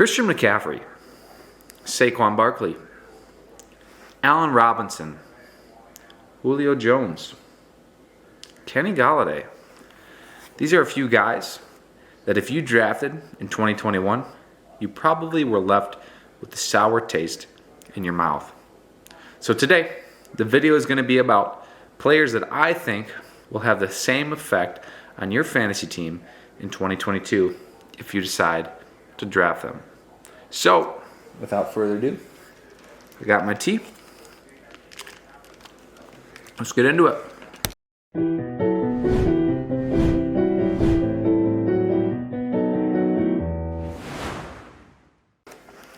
Christian McCaffrey, Saquon Barkley, Allen Robinson, Julio Jones, Kenny Golladay. These are a few guys that if you drafted in 2021, you probably were left with a sour taste in your mouth. So today, the video is going to be about players that I think will have the same effect on your fantasy team in 2022 if you decide to draft them. So, without further ado, I got my tea. Let's get into it.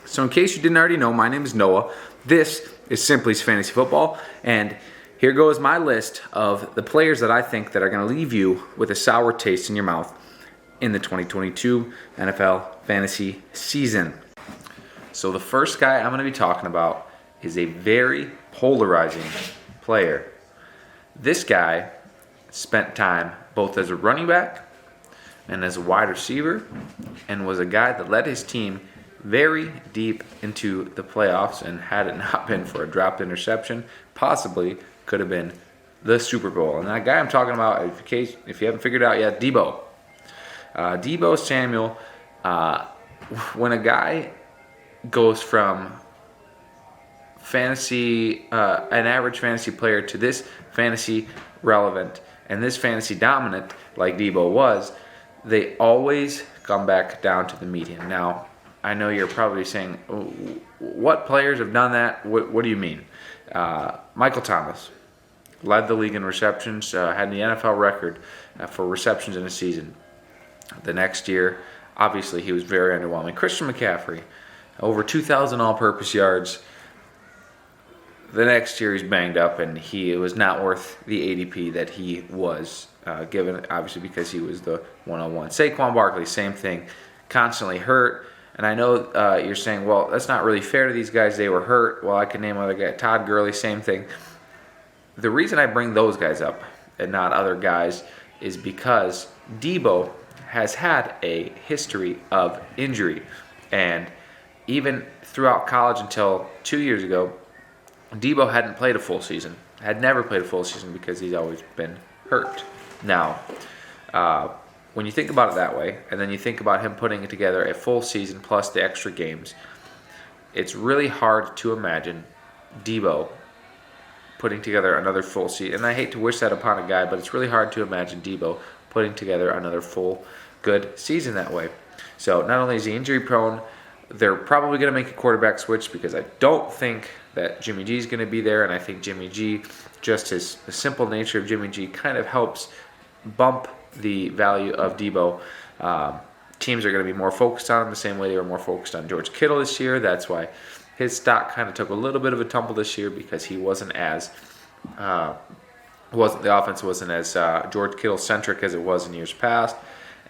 So in case you didn't already know, my name is Noah. This is Simply's Fantasy Football, and here goes my list of the players that I think that are going to leave you with a sour taste in your mouth in the 2022 NFL fantasy season. So the first guy I'm going to be talking about is a very polarizing player. This guy spent time both as a running back and as a wide receiver, and was a guy that led his team very deep into the playoffs, and had it not been for a dropped interception, possibly could have been the Super Bowl. And that guy I'm talking about, if you haven't figured it out yet, Deebo Samuel. When a guy goes from fantasy, an average fantasy player, to this fantasy relevant and this fantasy dominant like Deebo was, they always come back down to the median. Now, I know you're probably saying, what players have done that? What do you mean? Michael Thomas led the league in receptions, had the NFL record for receptions in a season. The next year, obviously, he was very underwhelming. Christian McCaffrey, over 2,000 all-purpose yards. The next year, he's banged up, and he was not worth the ADP that he was given, obviously, because he was the 101. Saquon Barkley, same thing, constantly hurt. And I know you're saying, well, that's not really fair to these guys. They were hurt. Well, I can name other guys. Todd Gurley, same thing. The reason I bring those guys up and not other guys is because Deebo has had a history of injury. And even throughout college until 2 years ago, Deebo hadn't played a full season. Had never played a full season because he's always been hurt. Now, when you think about it that way, and then you think about him putting together a full season plus the extra games, it's really hard to imagine Deebo putting together another full season. And I hate to wish that upon a guy, but it's really hard to imagine Deebo putting together another full, good season that way. So not only is he injury prone, they're probably going to make a quarterback switch, because I don't think that Jimmy G is going to be there. And I think Jimmy G, just the simple nature of Jimmy G, kind of helps bump the value of Deebo. Teams are going to be more focused on him the same way they were more focused on George Kittle this year. That's why his stock kind of took a little bit of a tumble this year, because he wasn't as the offense wasn't as George Kittle centric as it was in years past.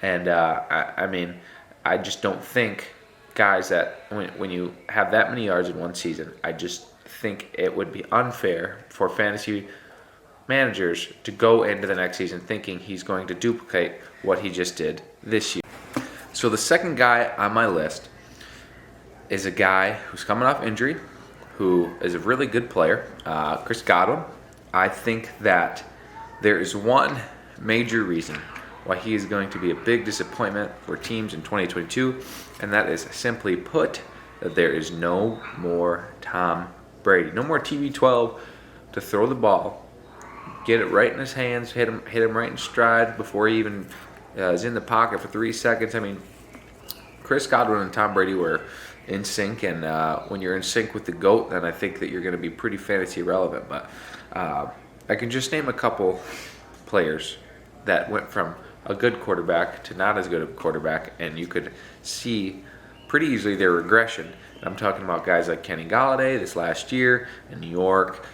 And I just don't think guys that when you have that many yards in one season, I just think it would be unfair for fantasy managers to go into the next season thinking he's going to duplicate what he just did this year. So the second guy on my list is a guy who's coming off injury, who is a really good player, Chris Godwin. I think that there is one major reason why he is going to be a big disappointment for teams in 2022, and that is simply put that there is no more Tom Brady. No more TB12 to throw the ball, get it right in his hands, hit him right in stride before he even is in the pocket for 3 seconds. I mean, Chris Godwin and Tom Brady were in sync, and when you're in sync with the GOAT, then I think that you're going to be pretty fantasy relevant. But I can just name a couple players that went from a good quarterback to not as good of a quarterback, and you could see pretty easily their regression. And I'm talking about guys like Kenny Golladay this last year in New York,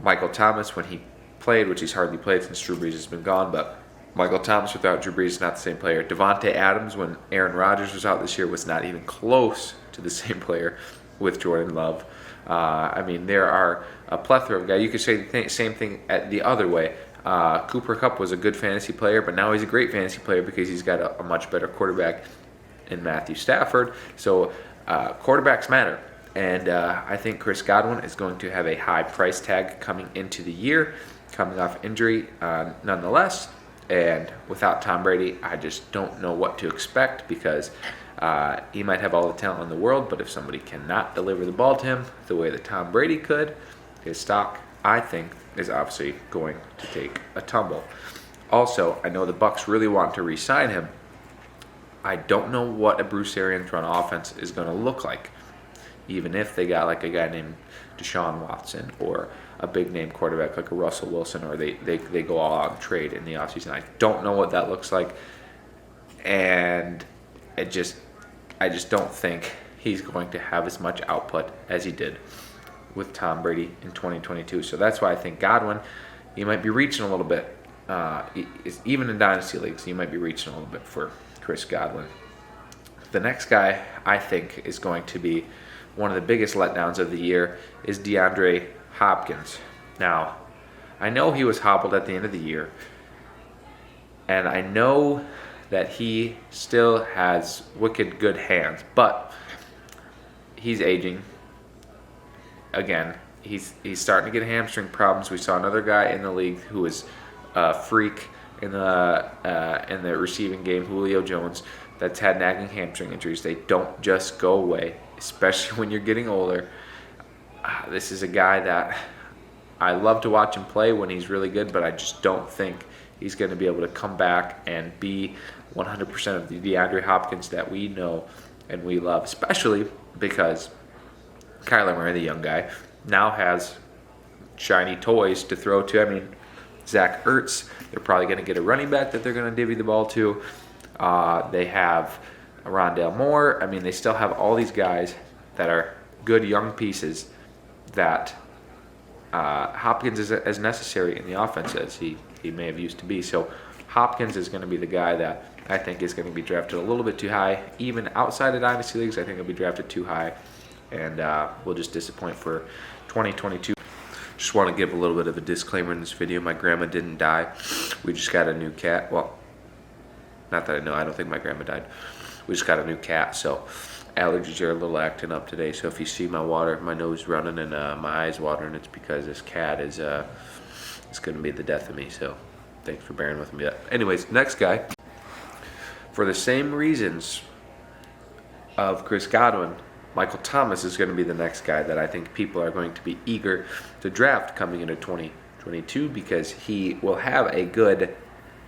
Michael Thomas when he played, which he's hardly played since Drew Brees has been gone, but Michael Thomas without Drew Brees is not the same player. Devante Adams, when Aaron Rodgers was out this year, was not even close to the same player with Jordan Love. There are a plethora of guys. You could say the same thing at the other way. Cooper Kupp was a good fantasy player, but now he's a great fantasy player because he's got a much better quarterback in Matthew Stafford. So quarterbacks matter. And I think Chris Godwin is going to have a high price tag coming into the year, coming off injury nonetheless. And without Tom Brady, I just don't know what to expect because he might have all the talent in the world, but if somebody cannot deliver the ball to him the way that Tom Brady could, his stock, I think, is obviously going to take a tumble. Also, I know the Bucs really want to re-sign him. I don't know what a Bruce Arians run offense is going to look like, even if they got like a guy named Deshaun Watson or a big name quarterback like a Russell Wilson, or they go all out and trade in the offseason. I don't know what that looks like, and I just don't think he's going to have as much output as he did with Tom Brady in 2022. So that's why I think Godwin, he might be reaching a little bit. Even in dynasty leagues, you might be reaching a little bit for Chris Godwin. The next guy I think is going to be one of the biggest letdowns of the year is DeAndre Hopkins. Now, I know he was hobbled at the end of the year, and I know that he still has wicked good hands, but he's aging. Again, he's starting to get hamstring problems. We saw another guy in the league who was a freak in the receiving game, Julio Jones, that's had nagging hamstring injuries. They don't just go away, especially when you're getting older. This is a guy that I love to watch him play when he's really good, but I just don't think he's going to be able to come back and be 100% of the DeAndre Hopkins that we know and we love, especially because Kyler Murray, the young guy, now has shiny toys to throw to. I mean, Zach Ertz, they're probably going to get a running back that they're going to divvy the ball to. They have Rondale Moore. I mean, they still have all these guys that are good young pieces that Hopkins is as necessary in the offense as he may have used to be. So Hopkins is going to be the guy that I think is going to be drafted a little bit too high. Even outside of dynasty leagues, I think he'll be drafted too high, and will just disappoint for 2022. Just want to give a little bit of a disclaimer in this video. My grandma didn't die. We just got a new cat. Well, not that I know. I don't think my grandma died. We just got a new cat, so allergies are a little acting up today. So if you see my nose running and my eyes watering, it's because this cat is it's going to be the death of me. So thanks for bearing with me. Anyways, next guy. For the same reasons of Chris Godwin, Michael Thomas is going to be the next guy that I think people are going to be eager to draft coming into 2022 because he will have a good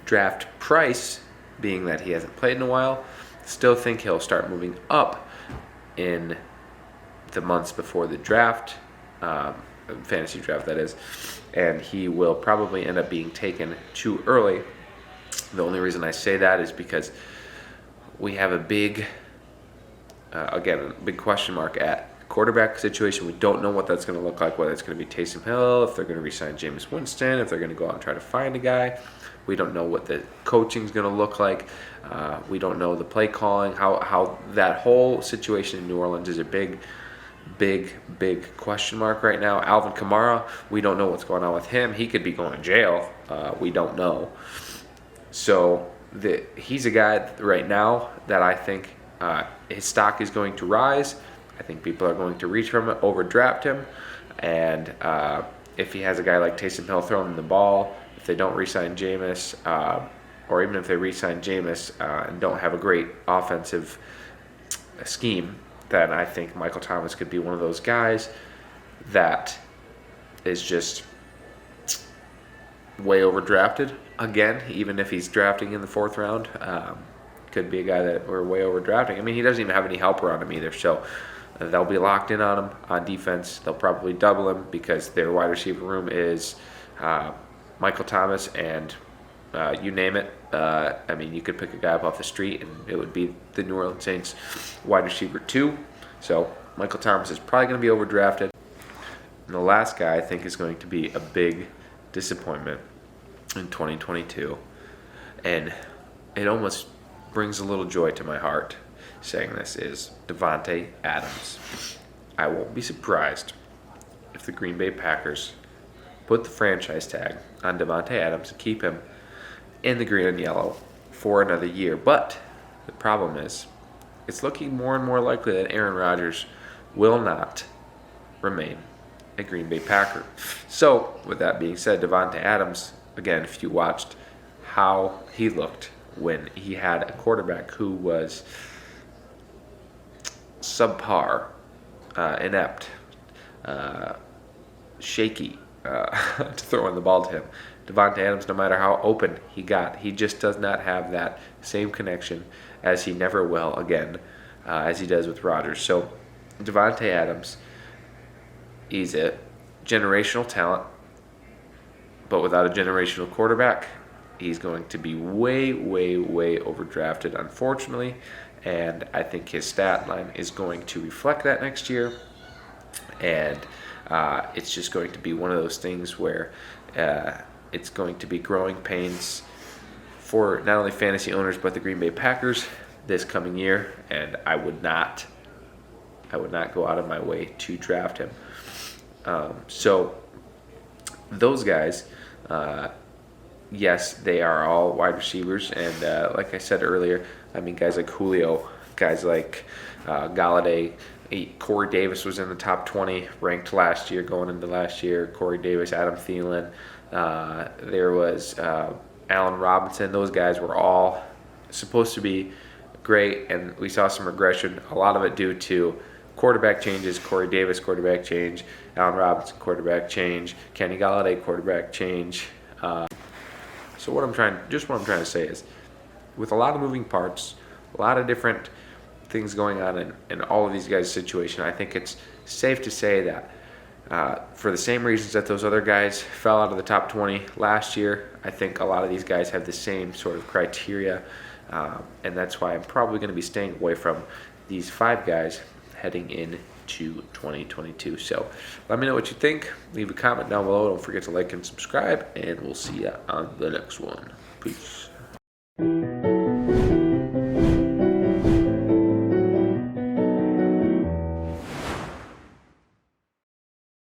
draft price, being that he hasn't played in a while. Still think he'll start moving up in the months before the draft, fantasy draft that is, and he will probably end up being taken too early. The only reason I say that is because we have a big question mark at quarterback situation. We don't know what that's going to look like, whether it's going to be Taysom Hill, if they're going to re-sign Jameis Winston, if they're going to go out and try to find a guy. We don't know what the coaching is going to look like. We don't know the play calling, how that whole situation in New Orleans is a big question mark right now. Alvin Kamara, we don't know what's going on with him. He could be going to jail. We don't know. So he's a guy right now that I think his stock is going to rise. I think people are going to reach for him, overdraft him. And if he has a guy like Taysom Hill throwing him the ball, if they don't re-sign Jameis, or even if they re-sign Jameis and don't have a great offensive scheme, then I think Michael Thomas could be one of those guys that is just way overdrafted. Again, even if he's drafting in the fourth round, could be a guy that we're way overdrafting. I mean, he doesn't even have any help around him either, so they'll be locked in on him on defense. They'll probably double him because their wide receiver room is Michael Thomas and you name it. I mean, you could pick a guy up off the street and it would be the New Orleans Saints wide receiver 2. So Michael Thomas is probably going to be overdrafted. And the last guy I think is going to be a big disappointment in 2022. And it almost brings a little joy to my heart saying this, is Devante Adams. I won't be surprised if the Green Bay Packers put the franchise tag on Devante Adams and keep him in the green and yellow for another year. But the problem is it's looking more and more likely that Aaron Rodgers will not remain a Green Bay Packer. So, with that being said, Devante Adams, again, if you watched how he looked when he had a quarterback who was subpar, inept, shaky to throwing the ball to him. Devante Adams, no matter how open he got, he just does not have that same connection, as he never will again, as he does with Rodgers. So Devante Adams, he's a generational talent, but without a generational quarterback, he's going to be way, way, way overdrafted, unfortunately. And I think his stat line is going to reflect that next year. And it's just going to be one of those things where it's going to be growing pains for not only fantasy owners but the Green Bay Packers this coming year. And I would not go out of my way to draft him. So those guys, yes, they are all wide receivers, and like I said earlier, I mean, guys like Julio, guys like Galladay, Corey Davis was in the top 20 ranked last year, going into last year. Corey Davis, Adam Thielen, there was Allen Robinson. Those guys were all supposed to be great, and we saw some regression, a lot of it due to quarterback changes. Corey Davis, quarterback change. Allen Robinson, quarterback change. Kenny Galladay, quarterback change. So what I'm trying to say is, with a lot of moving parts, a lot of different things going on in all of these guys' situation, I think it's safe to say that for the same reasons that those other guys fell out of the top 20 last year, I think a lot of these guys have the same sort of criteria, and that's why I'm probably going to be staying away from these 5 guys heading into 2022. So let me know what you think. Leave a comment down below. Don't forget to like and subscribe, and we'll see you on the next one. Peace.